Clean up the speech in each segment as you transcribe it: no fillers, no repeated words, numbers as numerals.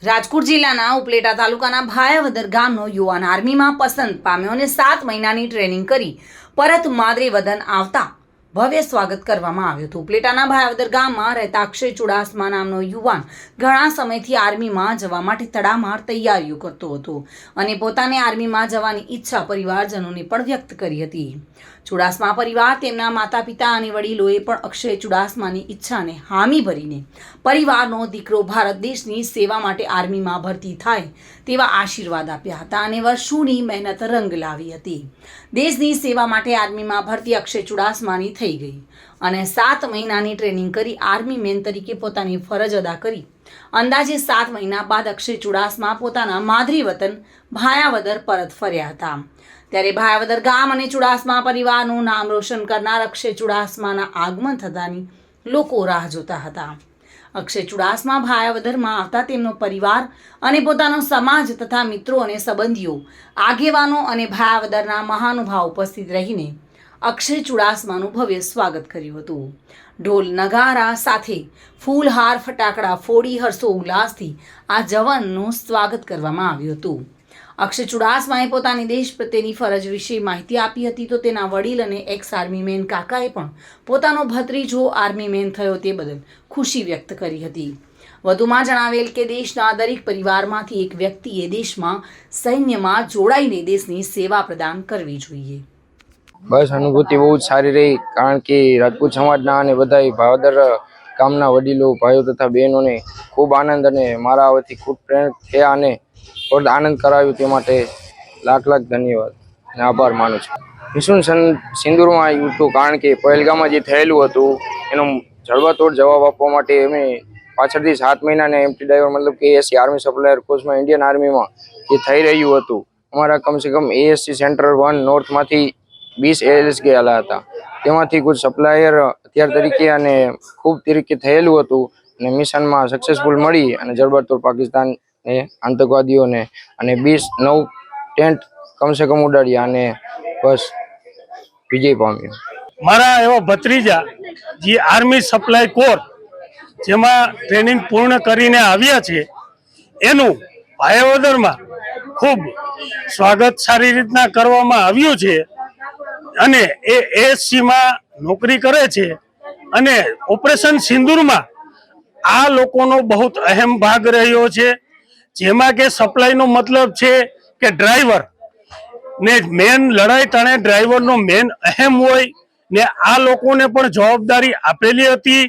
રાજકોટ જિલ્લાના ઉપલેટા તાલુકાના ભાયાવદર ગામનો યુવાન આર્મીમાં પસંદ પામ્યો અને 7 મહિનાની ટ્રેનિંગ કરી પરત માદરે વતન આવતા ભવ્ય સ્વાગત કરવામાં આવ્યું હતું। ઉપલેટાના ભાયાવદર ગામમાં રહેતા અક્ષય ચુડાસમા નામનો યુવાન ઘણા સમયથી આર્મીમાં જવા માટે તડામાર તૈયારીઓ કરતો હતો અને પોતાને આર્મીમાં જવાની ઈચ્છા પરિવારજનોને પણ વ્યક્ત કરી હતી। ચુડાસમા પરિવાર, તેમના માતા પિતા અને વડીલોએ પણ અક્ષય ચુડાસમાની ઈચ્છાને હામી ભરીને પરિવારનો દીકરો ભારત દેશની સેવા માટે આર્મીમાં ભરતી થાય તેવા આશીર્વાદ આપ્યા હતા અને વર્ષોની મહેનત રંગ લાવી હતી। દેશની સેવા માટે આર્મીમાં ભરતી અક્ષય ચુડાસમાની થઈ ગઈ અને 7 મહિનાની ટ્રેનિંગ કરી આર્મી મેન તરીકે પોતાની ફરજ અદા કરી અંદાજે 7 મહિના બાદ અક્ષય ચુડાસમા પોતાના માદરી વતન ભાયાવદર પરત ફર્યા હતા। ત્યારે ભાયાવદર ગામ અને ચુડાસમા પરિવારનું નામ રોશન કરનાર અક્ષય ચુડાસમાના આગમન થતાની લોકો રાહ જોતા હતા। અક્ષય ચુડાસમા ભાયાવદરમાં આવતા તેમનો પરિવાર અને પોતાનો સમાજ તથા મિત્રો અને સંબંધીઓ, આગેવાનો અને ભાયાવદરના મહાનુભાવ ઉપસ્થિત રહીને અક્ષય ચુડાસમાનું ભવ્ય સ્વાગત કર્યું હતું। ઢોલ નગારા સાથે ફૂલહાર ફટાકડા ફોડી હર્ષોલ્લાસથી આ જવાનનું સ્વાગત કરવામાં આવ્યું હતું। અક્ષય ચુડાસમાએ પોતાની દેશ પ્રત્યેની ફરજ વિશે માહિતી આપી હતી તો તેના વડીલ અને એક્સ આર્મી મેન કાકાએ પણ પોતાનો ભત્રીજો આર્મી મેન થયો તે બદલ ખુશી વ્યક્ત કરી હતી। વધુમાં જણાવેલ કે દેશના દરેક પરિવારમાંથી એક વ્યક્તિએ દેશમાં સૈન્યમાં જોડાઈને દેશની સેવા પ્રદાન કરવી જોઈએ। બસ અનુભૂતિ બહુ જ સારી રહી, કારણ કે રાજપૂત સમાજના અને બધા ભાવદર ગામના વડીલો, ભાઈઓ તથા બહેનોને ખૂબ આનંદ અને મારા વતી ખૂબ પ્રેરણા થયા અને ખૂબ આનંદ કરાવ્યો તે માટે લાખ લાખ ધન્યવાદ અને આભાર માનું છું। મિશન સિંદૂરમાં આવ્યું હતું કારણ કે પહેલગામમાં જે થયેલું હતું એનો જડબાતોડ જવાબ આપવા માટે અમે પાછળથી 7 મહિનાને એમટી ડ્રાઈવર મતલબ કે એએસસી આર્મી સપ્લાયર કોર્સમાં ઇન્ડિયન આર્મીમાં જે થઈ રહ્યું હતું, અમારા કમસે કમ એએસસી સેન્ટર 1 નોર્થમાંથી 20 એએલએસ ગયેલા હતા। તેમાંથી કુછ સપ્લાયર હથિયાર તરીકે અને ખૂબ તરીકે થયેલું હતું અને મિશનમાં સક્સેસફુલ મળી અને જડબાતોડ પાકિસ્તાન આતંકવાદીઓને અને 9 ટેન્ટ કમસે કમ ઉડાડ્યા અને બસ વિજય પામ્યો। મારા એવા ભત્રીજા જે આર્મી સપ્લાય કોર જેમાં ટ્રેનિંગ પૂર્ણ કરીને આવ્યા છે એનું ભાયાવદરમાં ખૂબ સ્વાગત સારી રીતના કરવામાં આવ્યું છે અને એ એએસસીમાં નોકરી કરે છે અને ઓપરેશન સિંદૂરમાં આ લોકોનો બહુ અહેમ ભાગ રહ્યો છે, જેમાં કે સપ્લાયનો મતલબ છે કે ડ્રાઈવર ને મેન લડાઈ ટાણે ડ્રાઈવરનો મેન અહેમ હોય ને આ લોકોને પણ જવાબદારી આપેલી હતી।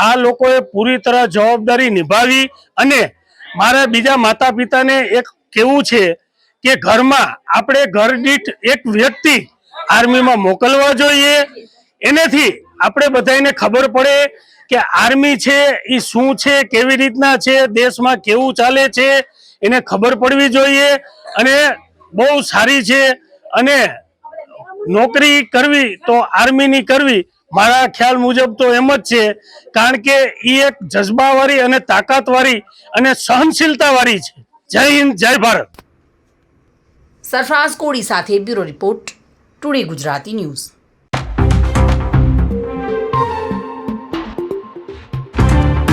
આ લોકોએ પૂરી તરહ જવાબદારી નિભાવી અને મારા બીજા માતા પિતાને એક કહેવું છે કે ઘરમાં આપણે ઘર દીઠ એક વ્યક્તિ આર્મીમાં મોકલવા જોઈએ। એનાથી આપણે બધાને ખબર પડે કે આર્મી છે એ શું છે, કેવી રીતના છે, દેશમાં કેવું ચાલે છે એને ખબર પડવી જોઈએ અને બહુ સારી છે અને નોકરી કરવી તો આર્મીની કરવી મારા ખ્યાલ મુજબ તો એમ જ છે, કારણ કે એ એક જજ્બાવાળી અને તાકાતવાળી અને સહનશીલતાવાળી છે। જય હિન્દ, જય ભારત। સરફરાઝ કોડી સાથે bureau report, today Gujarati news.